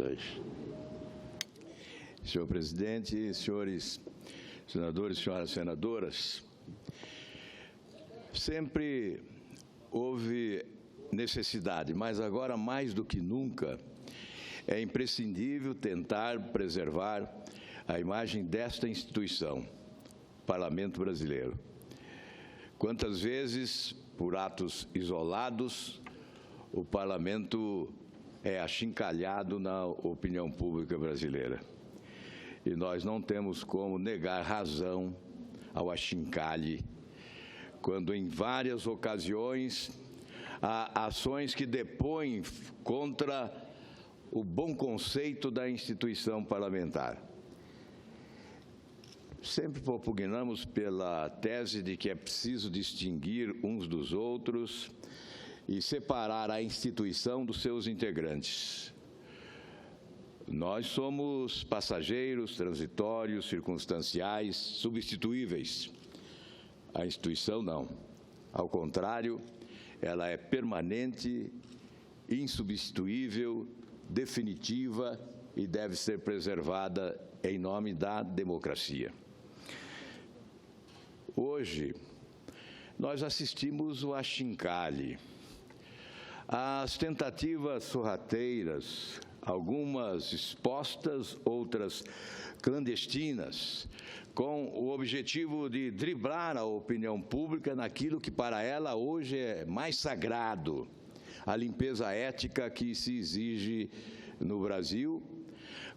2. Senhor presidente, senhores senadores, senhoras senadoras, sempre houve necessidade, mas agora mais do que nunca é imprescindível tentar preservar a imagem desta instituição, Parlamento Brasileiro. Quantas vezes, por atos isolados, o Parlamento é achincalhado na opinião pública brasileira. E nós não temos como negar razão ao achincalhe, quando em várias ocasiões há ações que depõem contra o bom conceito da instituição parlamentar. Sempre propugnamos pela tese de que é preciso distinguir uns dos outros e separar a instituição dos seus integrantes. Nós somos passageiros, transitórios, circunstanciais, substituíveis. A instituição não. Ao contrário, ela é permanente, insubstituível, definitiva e deve ser preservada em nome da democracia. Hoje, nós assistimos o achincalhe. As tentativas sorrateiras, algumas expostas, outras clandestinas, com o objetivo de driblar a opinião pública naquilo que para ela hoje é mais sagrado, a limpeza ética que se exige no Brasil,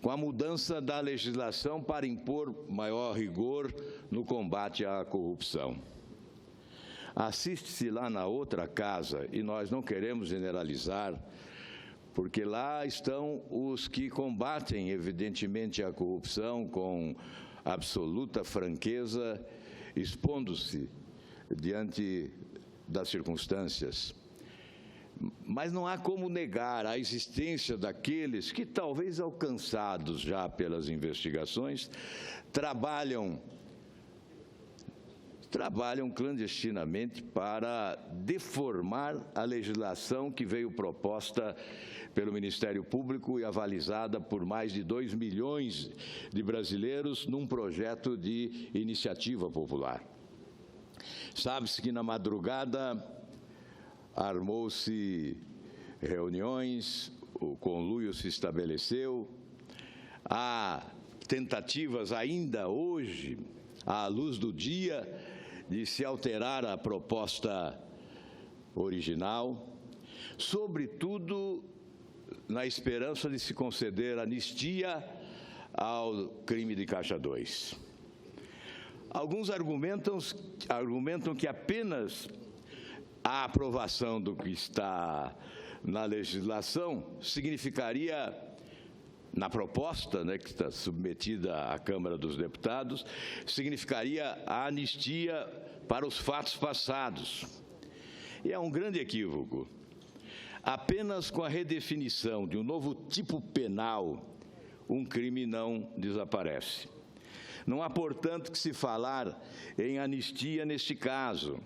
com a mudança da legislação para impor maior rigor no combate à corrupção. Assiste-se lá na outra casa, e nós não queremos generalizar, porque lá estão os que combatem, evidentemente, a corrupção com absoluta franqueza, expondo-se diante das circunstâncias. Mas não há como negar a existência daqueles que, talvez alcançados já pelas investigações, trabalham clandestinamente para deformar a legislação que veio proposta pelo Ministério Público e avalizada por mais de 2 milhões de brasileiros num projeto de iniciativa popular. Sabe-se que na madrugada armou-se reuniões, o conluio se estabeleceu, há tentativas ainda hoje, à luz do dia, de se alterar a proposta original, sobretudo na esperança de se conceder anistia ao crime de Caixa 2. Alguns argumentam que apenas a aprovação do que está na legislação significaria, na proposta, que está submetida à Câmara dos Deputados, significaria a anistia para os fatos passados. E é um grande equívoco. Apenas com a redefinição de um novo tipo penal, um crime não desaparece. Não há, portanto, que se falar em anistia neste caso.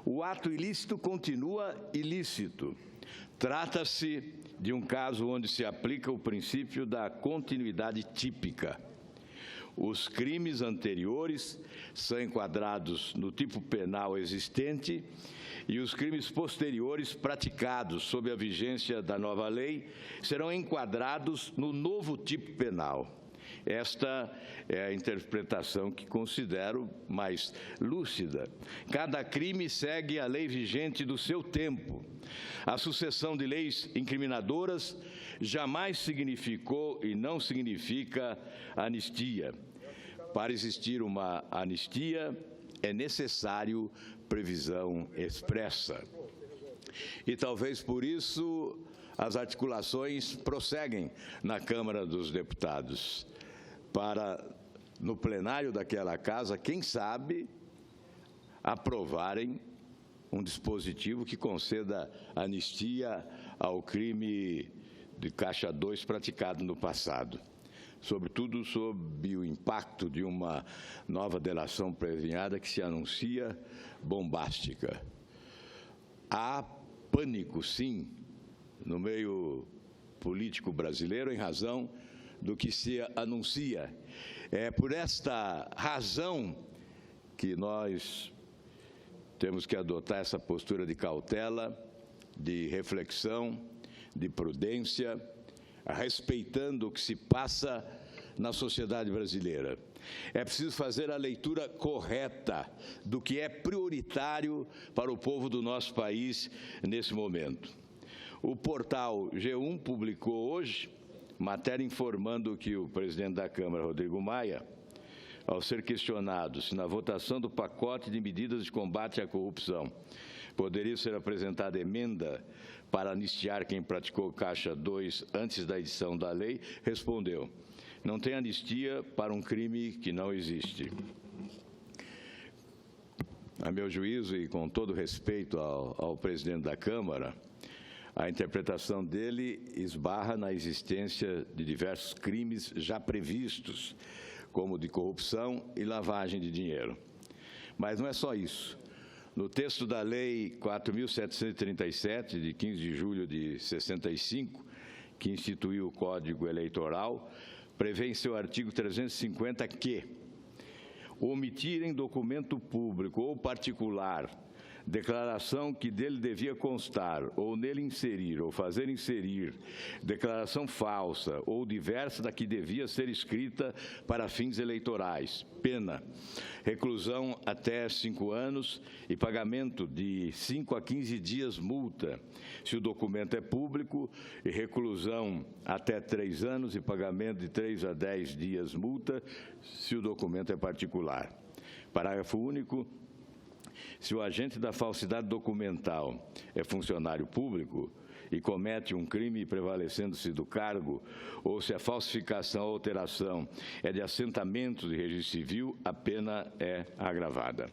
O ato ilícito continua ilícito. Trata-se de um caso onde se aplica o princípio da continuidade típica. Os crimes anteriores são enquadrados no tipo penal existente e os crimes posteriores praticados sob a vigência da nova lei serão enquadrados no novo tipo penal. Esta é a interpretação que considero mais lúcida. Cada crime segue a lei vigente do seu tempo. A sucessão de leis incriminadoras jamais significou e não significa anistia. Para existir uma anistia, é necessário previsão expressa. E talvez por isso as articulações prosseguem na Câmara dos Deputados, para, no plenário daquela casa, quem sabe, aprovarem um dispositivo que conceda anistia ao crime de Caixa 2 praticado no passado, sobretudo sob o impacto de uma nova delação premiada que se anuncia bombástica. Há pânico, sim, no meio político brasileiro em razão do que se anuncia. É por esta razão que nós temos que adotar essa postura de cautela, de reflexão, de prudência, respeitando o que se passa na sociedade brasileira. É preciso fazer a leitura correta do que é prioritário para o povo do nosso país nesse momento. O portal G1 publicou hoje matéria informando que o presidente da Câmara, Rodrigo Maia, ao ser questionado se na votação do pacote de medidas de combate à corrupção poderia ser apresentada emenda para anistiar quem praticou Caixa 2 antes da edição da lei, respondeu: não tem anistia para um crime que não existe. A meu juízo, e com todo respeito ao presidente da Câmara, a interpretação dele esbarra na existência de diversos crimes já previstos, como de corrupção e lavagem de dinheiro. Mas não é só isso. No texto da Lei 4.737, de 15 de julho de 65, que instituiu o Código Eleitoral, prevê em seu artigo 350 que omitir em documento público ou particular declaração que dele devia constar, ou nele inserir, ou fazer inserir, declaração falsa ou diversa da que devia ser escrita para fins eleitorais. Pena: reclusão até 5 anos e pagamento de 5 a 15 dias multa, se o documento é público, e reclusão até 3 anos e pagamento de 3 a 10 dias multa, se o documento é particular. Parágrafo único. Se o agente da falsidade documental é funcionário público e comete um crime prevalecendo-se do cargo, ou se a falsificação ou alteração é de assentamento de registro civil, a pena é agravada.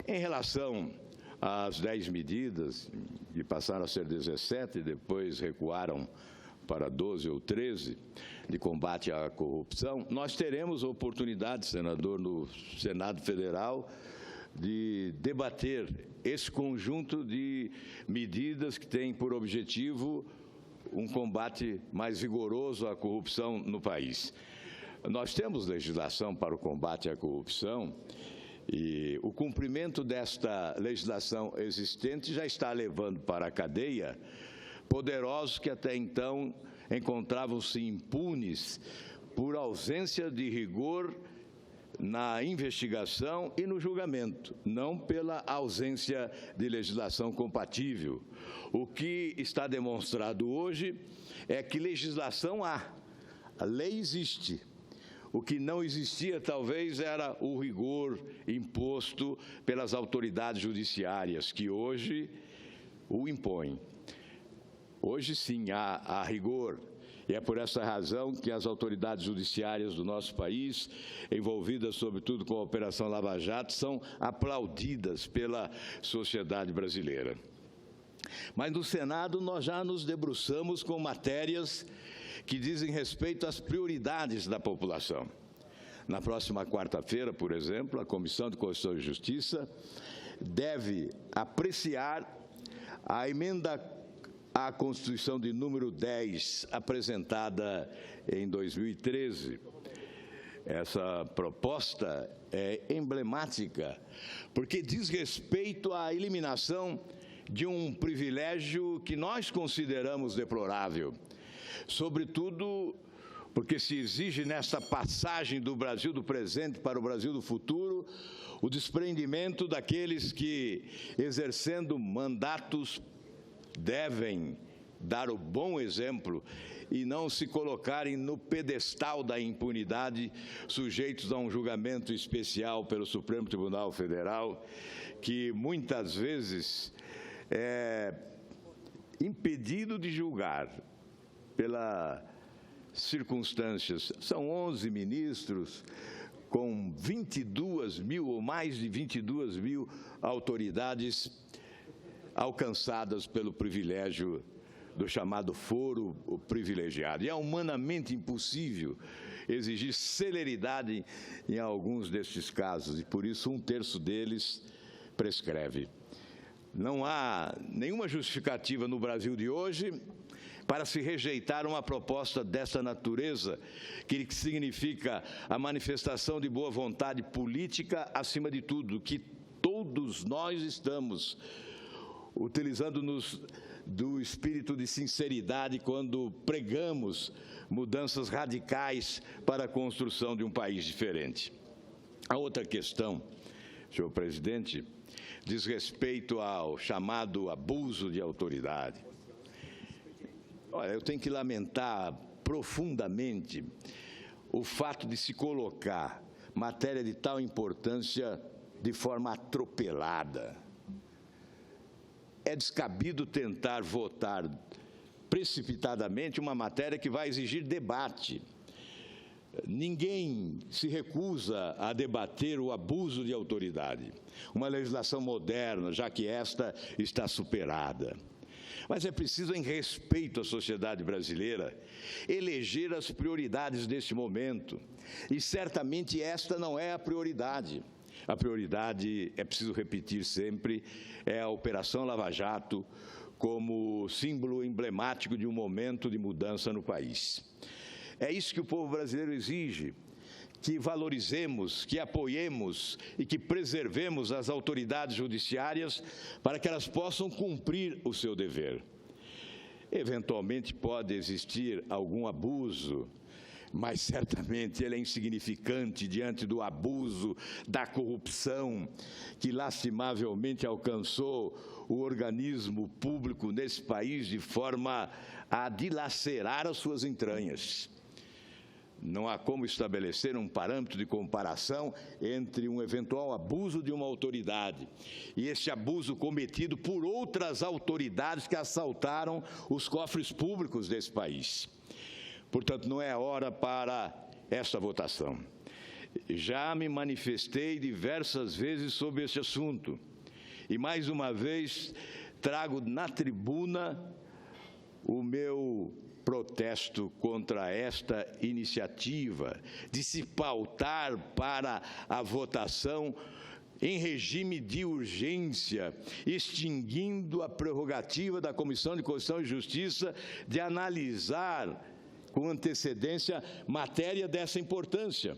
Em relação às 10 medidas, que passaram a ser 17 e depois recuaram para 12 ou 13, de combate à corrupção, nós teremos oportunidade, senador, no Senado Federal, de debater esse conjunto de medidas que tem por objetivo um combate mais vigoroso à corrupção no país. Nós temos legislação para o combate à corrupção e o cumprimento desta legislação existente já está levando para a cadeia poderosos que até então encontravam-se impunes por ausência de rigor na investigação e no julgamento, não pela ausência de legislação compatível. O que está demonstrado hoje é que legislação há, a lei existe. O que não existia, talvez, era o rigor imposto pelas autoridades judiciárias, que hoje o impõem. Hoje, sim, há rigor. E é por essa razão que as autoridades judiciárias do nosso país, envolvidas sobretudo com a Operação Lava Jato, são aplaudidas pela sociedade brasileira. Mas no Senado nós já nos debruçamos com matérias que dizem respeito às prioridades da população. Na próxima quarta-feira, por exemplo, a Comissão de Constituição e Justiça deve apreciar a emenda à Constituição de número 10, apresentada em 2013. Essa proposta é emblemática, porque diz respeito à eliminação de um privilégio que nós consideramos deplorável, sobretudo porque se exige nessa passagem do Brasil do presente para o Brasil do futuro o desprendimento daqueles que, exercendo mandatos, devem dar o bom exemplo e não se colocarem no pedestal da impunidade, sujeitos a um julgamento especial pelo Supremo Tribunal Federal, que muitas vezes é impedido de julgar pelas circunstâncias. São 11 ministros com 22 mil ou mais de 22 mil autoridades alcançadas pelo privilégio do chamado foro privilegiado. E é humanamente impossível exigir celeridade em alguns destes casos, e por isso 1/3 deles prescreve. Não há nenhuma justificativa no Brasil de hoje para se rejeitar uma proposta dessa natureza, que significa a manifestação de boa vontade política acima de tudo, que todos nós estamos utilizando-nos do espírito de sinceridade quando pregamos mudanças radicais para a construção de um país diferente. A outra questão, senhor presidente, diz respeito ao chamado abuso de autoridade. Olha, eu tenho que lamentar profundamente o fato de se colocar matéria de tal importância de forma atropelada. É descabido tentar votar precipitadamente uma matéria que vai exigir debate. Ninguém se recusa a debater o abuso de autoridade, uma legislação moderna, já que esta está superada. Mas é preciso, em respeito à sociedade brasileira, eleger as prioridades deste momento. E certamente esta não é a prioridade. A prioridade, é preciso repetir sempre, é a Operação Lava Jato como símbolo emblemático de um momento de mudança no país. É isso que o povo brasileiro exige, que valorizemos, que apoiemos e que preservemos as autoridades judiciárias para que elas possam cumprir o seu dever. Eventualmente pode existir algum abuso, mas certamente ele é insignificante diante do abuso, da corrupção que lastimavelmente alcançou o organismo público nesse país de forma a dilacerar as suas entranhas. Não há como estabelecer um parâmetro de comparação entre um eventual abuso de uma autoridade e este abuso cometido por outras autoridades que assaltaram os cofres públicos desse país. Portanto, não é hora para esta votação. Já me manifestei diversas vezes sobre este assunto e, mais uma vez, trago na tribuna o meu protesto contra esta iniciativa de se pautar para a votação em regime de urgência, extinguindo a prerrogativa da Comissão de Constituição e Justiça de analisar com antecedência matéria dessa importância.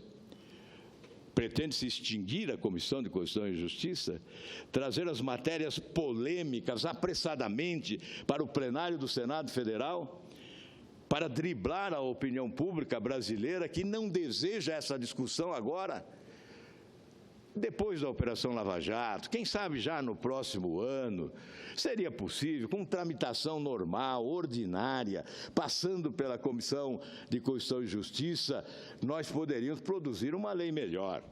Pretende-se extinguir a Comissão de Constituição e Justiça, trazer as matérias polêmicas apressadamente para o plenário do Senado Federal, para driblar a opinião pública brasileira que não deseja essa discussão agora, depois da Operação Lava Jato, quem sabe já no próximo ano, seria possível, com tramitação normal, ordinária, passando pela Comissão de Constituição e Justiça, nós poderíamos produzir uma lei melhor.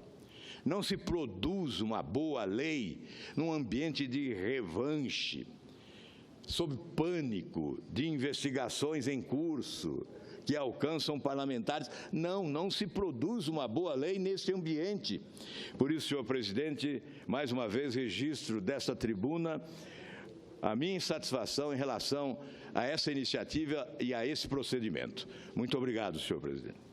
Não se produz uma boa lei num ambiente de revanche, sob pânico de investigações em curso que alcançam parlamentares. Não se produz uma boa lei nesse ambiente. Por isso, senhor presidente, mais uma vez registro desta tribuna a minha insatisfação em relação a essa iniciativa e a esse procedimento. Muito obrigado, senhor presidente.